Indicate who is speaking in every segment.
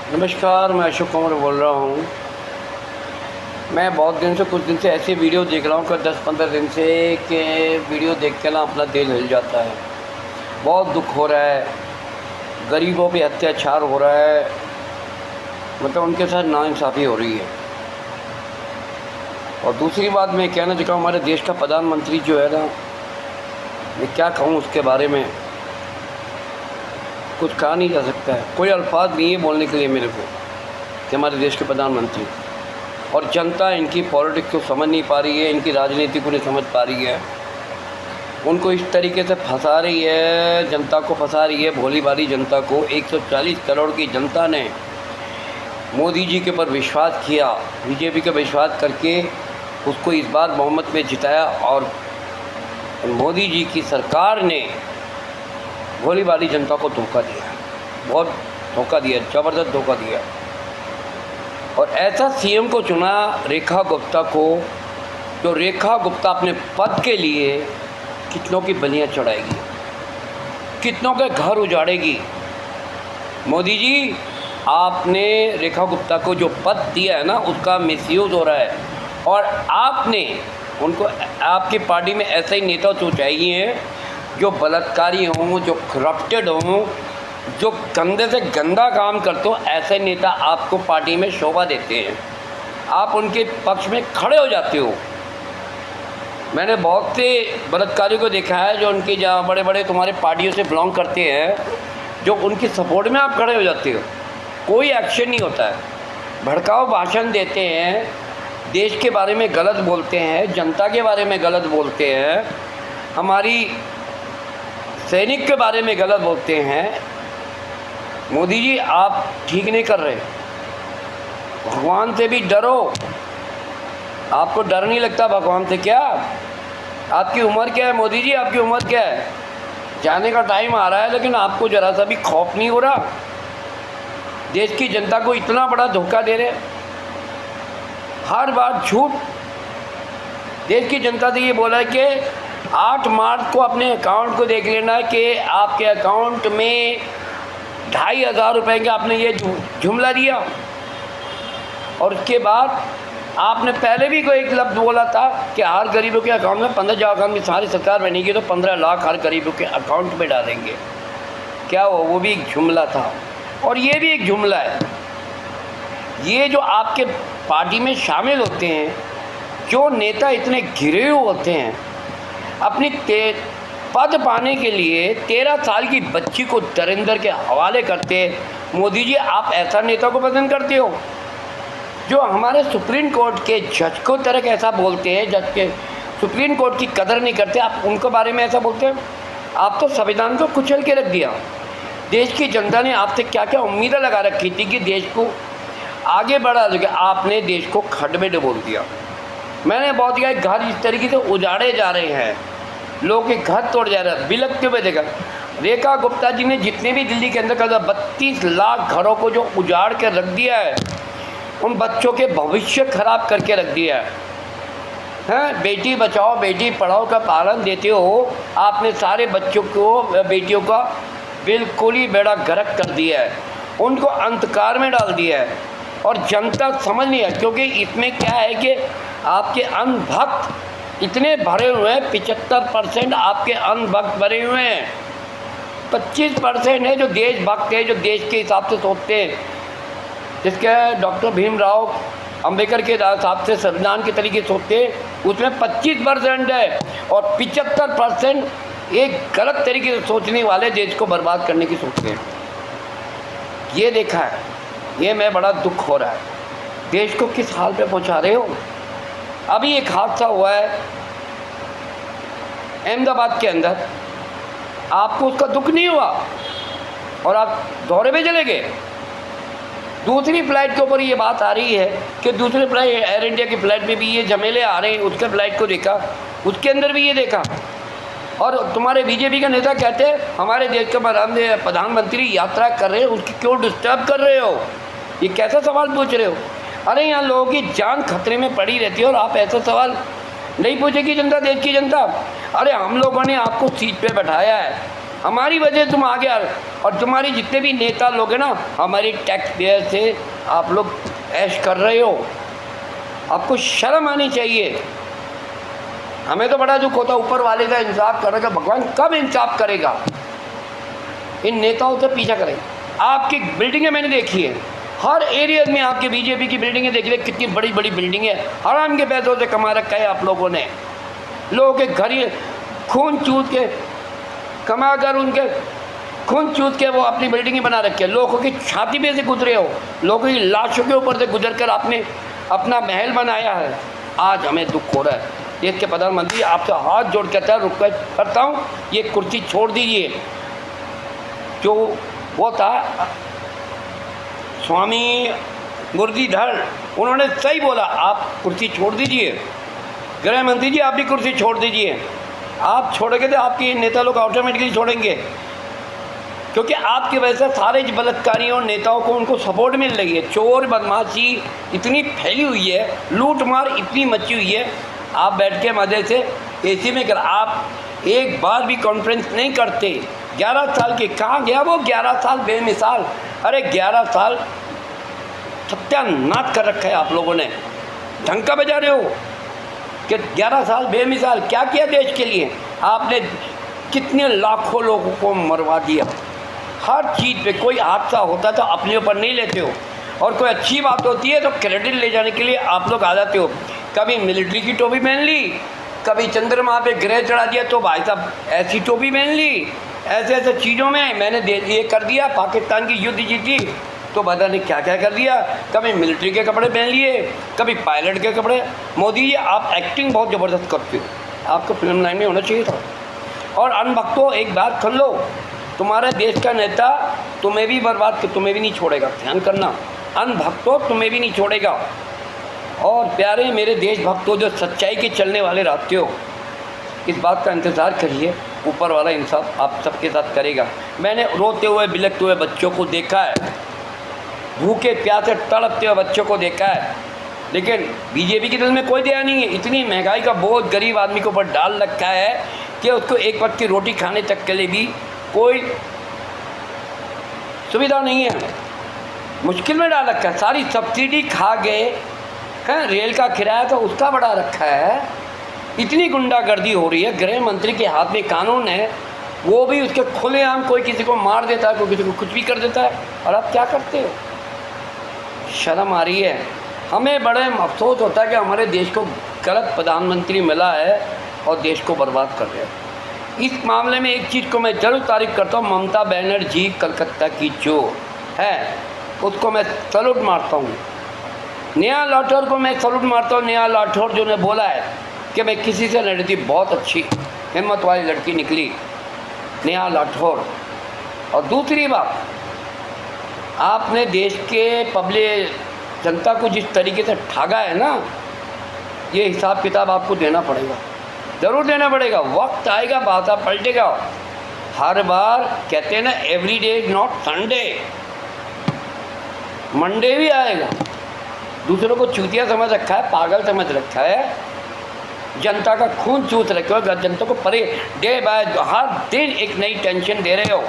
Speaker 1: नमस्कार, मैं अशोक कुमार बोल रहा हूँ। मैं बहुत कुछ दिन से ऐसे वीडियो देख रहा हूँ कि 10-15 दिन से कि वीडियो देख के ना अपना दिल हिल जाता है। बहुत दुख हो रहा है, गरीबों पे अत्याचार हो रहा है, मतलब उनके साथ नाइंसाफ़ी हो रही है। और दूसरी बात मैं कहना चाहता हूँ, हमारे देश का प्रधानमंत्री जो है ना, मैं क्या कहूँ उसके बारे में, कुछ कहा नहीं जा सकता है। कोई अल्फाज नहीं है बोलने के लिए मेरे को कि हमारे देश के प्रधानमंत्री और जनता इनकी पॉलिटिक्स को समझ नहीं पा रही है, इनकी राजनीति को नहीं समझ पा रही है। उनको इस तरीके से फंसा रही है, जनता को फंसा रही है, भोली भाली जनता को। 140 करोड़ की जनता ने मोदी जी के ऊपर विश्वास किया, बीजेपी का विश्वास करके उसको इस बार बहुमत में जिताया। और मोदी जी की सरकार ने भोली भाली जनता को धोखा दिया, बहुत धोखा दिया, ज़बरदस्त धोखा दिया। और ऐसा सीएम को चुना रेखा गुप्ता को, जो रेखा गुप्ता अपने पद के लिए कितनों की बलियां चढ़ाएगी, कितनों के घर उजाड़ेगी। मोदी जी, आपने रेखा गुप्ता को जो पद दिया है ना, उसका मिसयूज़ हो रहा है। और आपने उनको, आपकी पार्टी में ऐसे ही नेता तो चाहिए जो बलात्कारी हों, जो करप्टेड हों, जो गंदे से गंदा काम करते हो। ऐसे नेता आपको पार्टी में शोभा देते हैं, आप उनके पक्ष में खड़े हो जाते हो। मैंने बहुत से बलात्कारियों को देखा है जो उनके जहाँ बड़े बड़े तुम्हारे पार्टियों से बिलोंग करते हैं, जो उनकी सपोर्ट में आप खड़े हो जाते हो। कोई एक्शन नहीं होता है, भड़काऊ भाषण देते हैं, देश के बारे में गलत बोलते हैं, जनता के बारे में गलत बोलते हैं, हमारी सैनिक के बारे में गलत बोलते हैं। मोदी जी, आप ठीक नहीं कर रहे। भगवान से भी डरो। आपको डर नहीं लगता भगवान से क्या? आपकी उम्र क्या है मोदी जी, आपकी उम्र क्या है? जाने का टाइम आ रहा है, लेकिन आपको ज़रा सा भी खौफ नहीं हो रहा? देश की जनता को इतना बड़ा धोखा दे रहे, हर बार झूठ। देश की जनता से ये बोला है कि 8 मार्च को अपने अकाउंट को देख लेना कि आपके अकाउंट में 2,500 रुपये का आपने ये जुमला दिया। और उसके बाद आपने पहले भी कोई एक लफ्ज़ बोला था कि हर गरीबों के अकाउंट में 15 अकाउंट में सारी सरकार बनेगी तो 15 लाख हर गरीबों के अकाउंट में डालेंगे। क्या वो भी एक जुमला था, और ये भी एक जुमला है। ये जो आपके पार्टी में शामिल होते हैं, जो नेता इतने घिरे हुए होते हैं, अपनी पद पाने के लिए 13 साल की बच्ची को दरिंदर के हवाले करते। मोदी जी, आप ऐसा नेता को पसंद करते हो जो हमारे सुप्रीम कोर्ट के जज को तरह ऐसा बोलते हैं, जज के सुप्रीम कोर्ट की कदर नहीं करते, आप उनके बारे में ऐसा बोलते हैं? आप तो संविधान को कुचल के रख दिया। देश की जनता ने आपसे क्या क्या उम्मीदें लगा रखी थी कि देश को आगे बढ़ा दोगे, आपने देश को खड्ड में डुबो दिया। मैंने बहुत घर इस तरीके से उजाड़े जा रहे हैं, लोगों के घर तोड़ जा रहे हैं, बिलखते हुए देखा। रेखा गुप्ता जी ने जितने भी दिल्ली के अंदर का 32 लाख घरों को जो उजाड़ के रख दिया है, उन बच्चों के भविष्य खराब करके रख दिया है। बेटी बचाओ बेटी पढ़ाओ का पालन देते हो, आपने सारे बच्चों को, बेटियों का बिल्कुल ही बेड़ा गर्क कर दिया है, उनको अंधकार में डाल दिया है। और जनता समझ नहीं है, क्योंकि इसमें क्या है कि आपके अंधभक्त इतने भरे हुए हैं। 75% आपके अंधभक्त भरे हुए हैं, 25% है जो देशभक्त है, जो देश के हिसाब से सोचते हैं, जिसके डॉक्टर भीमराव अंबेडकर के हिसाब से संविधान के तरीके सोचते हैं। उसमें 25% है, और 75% एक गलत तरीके से सोचने वाले देश को बर्बाद करने की सोचते हैं। ये देखा है, ये मैं बड़ा दुख हो रहा है। देश को किस हाल पे पहुंचा रहे हो। अभी एक हादसा हुआ है अहमदाबाद के अंदर, आपको उसका दुख नहीं हुआ और आप दौरे पे चले गए। दूसरी फ्लाइट के ऊपर ये बात आ रही है कि दूसरी फ्लाइट, एयर इंडिया की फ़्लाइट में भी ये झमेले आ रहे हैं, उसके फ्लाइट को देखा, उसके अंदर भी ये देखा। और तुम्हारे बीजेपी के नेता कहते हैं हमारे देश के प्रधानमंत्री यात्रा कर रहे हैं, उसकी क्यों डिस्टर्ब कर रहे हो? ये कैसा सवाल पूछ रहे हो? अरे यहाँ लोगों की जान खतरे में पड़ी रहती है और आप ऐसा सवाल नहीं पूछेगी जनता, देश की जनता। अरे हम लोगों ने आपको सीट पे बैठाया है, हमारी वजह से तुम आगे आ रहे हो। और तुम्हारी जितने भी नेता लोग हैं ना, हमारी टैक्स पेयर से आप लोग ऐश कर रहे हो। आपको शर्म आनी चाहिए। हमें तो बड़ा दुख होता, ऊपर वाले का इंसाफ करेगा, भगवान कब इंसाफ करेगा? इन नेताओं से पीछा करेगा। आपकी बिल्डिंगें मैंने देखी है, हर एरिया में आपके बीजेपी की बिल्डिंगें देख रहे, कितनी बड़ी बड़ी बिल्डिंग है, हराम के पैसों से कमा रखा है आप लोगों ने। लोगों के घर ही खून चूस के कमा कर, उनके खून चूस के वो अपनी बिल्डिंगें बना रखी है। लोगों की छाती में से गुजरे हो, लोगों की लाशों के ऊपर से गुजर कर आपने अपना महल बनाया है। आज हमें दुख हो रहा है। देश के प्रधानमंत्री आपसे हाथ जोड़ कर रिक्वेस्ट करता हूँ, ये कुर्सी छोड़ दीजिए। जो वो था स्वामी मुरलीधर, उन्होंने सही बोला, आप कुर्सी छोड़ दीजिए। गृह मंत्री जी आप भी कुर्सी छोड़ दीजिए। आप छोड़ेंगे तो आपके नेता लोग ऑटोमेटिकली छोड़ेंगे, क्योंकि आपकी वजह से सारे बलात्कारियों नेताओं को उनको सपोर्ट मिल रही है। चोर बदमाशी इतनी फैली हुई है, लूट मार इतनी मची हुई है। आप बैठ के मजे से एसी में कर, आप एक बार भी कॉन्फ्रेंस नहीं करते। 11 साल के कहाँ गया वो 11 साल बेमिसाल? अरे 11 साल सत्यानाश कर रखा है आप लोगों ने। ढंका बजा रहे हो कि 11 साल बेमिसाल क्या किया देश के लिए? आपने कितने लाखों लोगों को मरवा दिया। हर चीज़ पे कोई हादसा होता है तो अपने ऊपर नहीं लेते हो, और कोई अच्छी बात होती है तो क्रेडिट ले जाने के लिए आप लोग आ जाते हो। कभी मिलिट्री की टोपी पहन ली, कभी चंद्रमा पे ग्रह चढ़ा दिया तो भाई साहब ऐसी टोपी पहन ली। ऐसे ऐसे चीज़ों में मैंने ये कर दिया, पाकिस्तान की युद्ध जीती तो पता नहीं क्या क्या कर दिया। कभी मिलिट्री के कपड़े पहन लिए, कभी पायलट के कपड़े। मोदी जी आप एक्टिंग बहुत ज़बरदस्त करते हो, आपको फिल्म लाइन में होना चाहिए था। और अनभक्तों एक बात कर लो, तुम्हारे देश का नेता तुम्हें भी बर्बाद कर, तुम्हें भी नहीं छोड़ेगा, ध्यान करना। अनभक्तों तुम्हें भी नहीं छोड़ेगा। और प्यारे मेरे देशभक्तों जो सच्चाई के चलने वाले रहते हो, इस बात का इंतज़ार करिए, ऊपर वाला इंसाफ आप सबके साथ करेगा। मैंने रोते हुए बिलखते हुए बच्चों को देखा है, भूखे प्यासे तड़पते हुए बच्चों को देखा है, लेकिन बीजेपी के दिल में कोई दया नहीं है। इतनी महंगाई का बोझ गरीब आदमी के ऊपर डाल रखा है कि उसको एक वक्त की रोटी खाने तक के लिए भी कोई सुविधा नहीं है, मुश्किल में डाल रखा है। सारी सब्सिडी खा गए हैं, रेल का किराया तो उसका बढ़ा रखा है। इतनी गुंडागर्दी हो रही है, गृह मंत्री के हाथ में कानून है, वो भी उसके खुलेआम कोई किसी को मार देता है, कोई किसी को कुछ भी कर देता है, और आप क्या करते हो? शर्म आ रही है। हमें बड़े अफसोस होता है कि हमारे देश को गलत प्रधानमंत्री मिला है और देश को बर्बाद कर रहे हैं। इस मामले में एक चीज़ को मैं जरूर तारीफ करता हूँ, ममता बनर्जी कलकत्ता की जो है उसको मैं सैल्यूट मारता हूँ। नेहा राठौर को मैं सैल्यूट मारता हूँ। नेहा राठौर जो ने बोला है कि मैं किसी से लड़ी थी, बहुत अच्छी हिम्मत वाली लड़की निकली नेहा राठौर। और दूसरी बात, आपने देश के पब्लिक जनता को जिस तरीके से ठगा है ना, ये हिसाब किताब आपको देना पड़ेगा, ज़रूर देना पड़ेगा। वक्त आएगा, बात पलटेगा। हर बार कहते हैं ना, every day is not Sunday, Monday भी आएगा। दूसरों को चूतिया समझ रखा है, पागल समझ रखा है, जनता का खून चूस रखे हो, जनता को परे डे बाय हर दिन एक नई टेंशन दे रहे हो।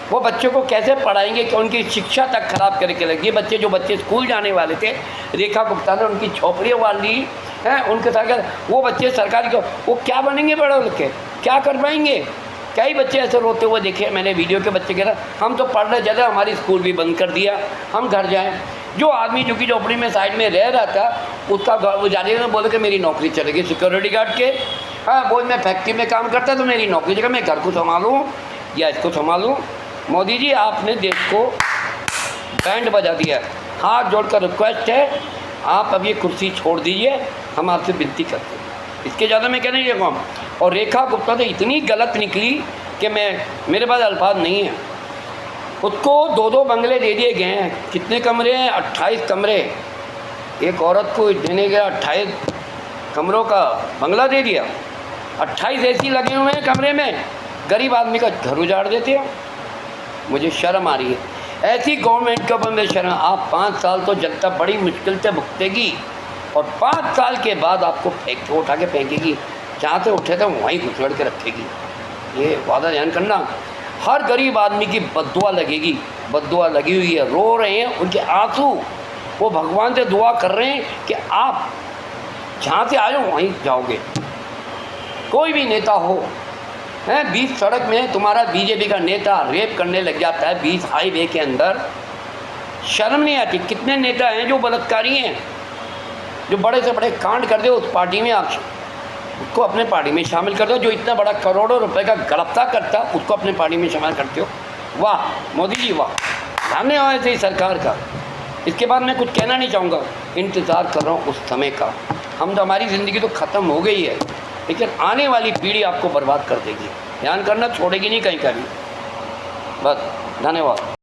Speaker 1: वो बच्चों को कैसे पढ़ाएंगे कि उनकी शिक्षा तक खराब करके लगी। बच्चे जो बच्चे स्कूल जाने वाले थे, रेखा गुप्ता ने उनकी झोपड़ियों वाली हैं, उनके साथ वो बच्चे सरकारी को वो क्या बनेंगे बड़े होकर के, क्या कर पाएंगे? कई बच्चे ऐसे रोते हुए देखे मैंने वीडियो के। बच्चे कह रहे हम तो पढ़ रहे ज़्यादा, हमारी स्कूल भी बंद कर दिया, हम घर जाएँ। जो आदमी जो कि झोपड़ी में साइड में रह रहा था, उसका वो जाने में बोले कि मेरी नौकरी चलेगी सिक्योरिटी गार्ड के। हाँ बोल, मैं फैक्ट्री में काम करता तो मेरी नौकरी जगह मैं घर को संभालूँ या इसको संभालूँ। मोदी जी आपने देश को बैंड बजा दिया है। हाथ जोड़कर रिक्वेस्ट है, आप अब ये कुर्सी छोड़ दीजिए, हम आपसे विनती करते हैं। इसके ज़्यादा मैं कहने लगा। और रेखा गुप्ता तो इतनी गलत निकली कि मेरे पास अल्फाज नहीं है। उसको 2-2 बंगले दे दिए गए हैं। कितने कमरे हैं? 28 कमरे। एक औरत को देने गया 28 कमरों का बंगला दे दिया। 28 एसी लगे हुए हैं कमरे में, गरीब आदमी का घर उजाड़ देते हैं। मुझे शर्म आ रही है ऐसी गवर्नमेंट के ऊपर। मेरी शर्म। आप 5 साल तो जनता बड़ी मुश्किल से भुगतेगी, और 5 साल के बाद आपको उठा के फेंकेगी, जहाँ से उठे थे वहीं घुसड़ के रखेगी। ये वादा ध्यान करना। हर गरीब आदमी की बद्दुआ लगेगी, बद्दुआ लगी हुई है, रो रहे हैं, उनके आंसू, वो भगवान से दुआ कर रहे हैं कि आप जहाँ से आए हो वहीं जाओगे। कोई भी नेता हो हैं, बीच सड़क में तुम्हारा बीजेपी का नेता रेप करने लग जाता है बीच हाईवे के अंदर, शर्म नहीं आती? कितने नेता हैं जो बलात्कारी हैं, जो बड़े से बड़े कांड कर दे, उस पार्टी में आप उसको अपने पार्टी में शामिल कर दो। जो इतना बड़ा करोड़ों रुपए का गलप्ता करता, उसको अपने पार्टी में शामिल करते हो। वाह मोदी जी वाह, धन्यवाद ऐसी सरकार का। इसके बाद मैं कुछ कहना नहीं चाहूँगा, इंतज़ार कर रहा हूँ उस समय का। हम तो, हमारी ज़िंदगी तो ख़त्म हो गई है, लेकिन आने वाली पीढ़ी आपको बर्बाद कर देगी। ध्यान करना, छोड़ेगी नहीं कहीं का भी। बस, धन्यवाद।